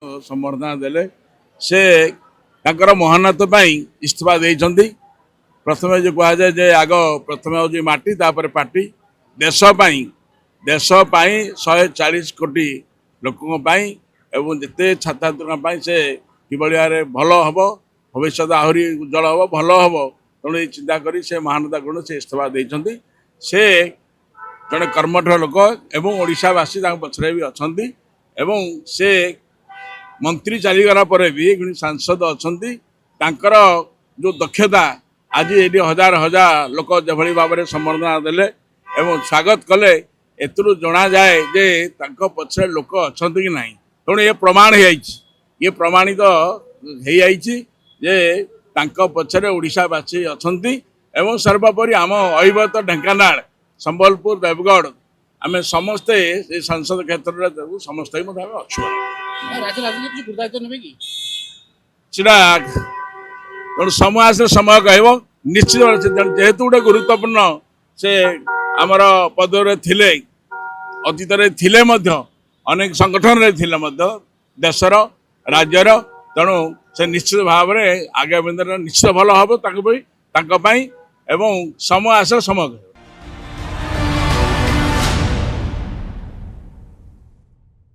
संबर्धना देले से तांकर महानत इस्तीफा देइछन्ति। प्रथम जो कह जाए जे आग प्रथम हूँ माटी तापर पार्टी देश 140 कोटी लोकों एवं जिते छात्र छात्री से किभली भाव भल हम भविष्य आहरी उज्जवल हम भल हम तेणु चिंता करी से महानता गुण से इस्तीफा देइछन्ति। से जड़े कर्मठ लोक एवं ओडिशावासी पछरे भी अच्छा एवं से मंत्री चलीगला भी सांसद अच्छा तांकर जो दक्षता आज ये हजार हजार लोक जभली भाव में संबर्धना देले एवं स्वागत कले एतु जना जाए जे तांको पछरे लोक अच्छा कि नहीं। तेणु ये प्रमाण ये प्रमाणित जे तांको पछरे ओडिशावासी अच्छा एवं सर्वोपरि आम अहिबत ढेंकानाल संबलपुर देवगढ़ आम समस्ते संसद क्षेत्र में समस्ते अच्छु तेणु समय आसे समय कह निश्चित जेहेतु गोटे गुरुत्वपूर्ण से आमर पदे थिले अतीत अनेक संगठन रे थिले देशर राज्यर तेणु से निश्चित भाव में आगामी दिन निश्चित भल हम एवं समय आसे समय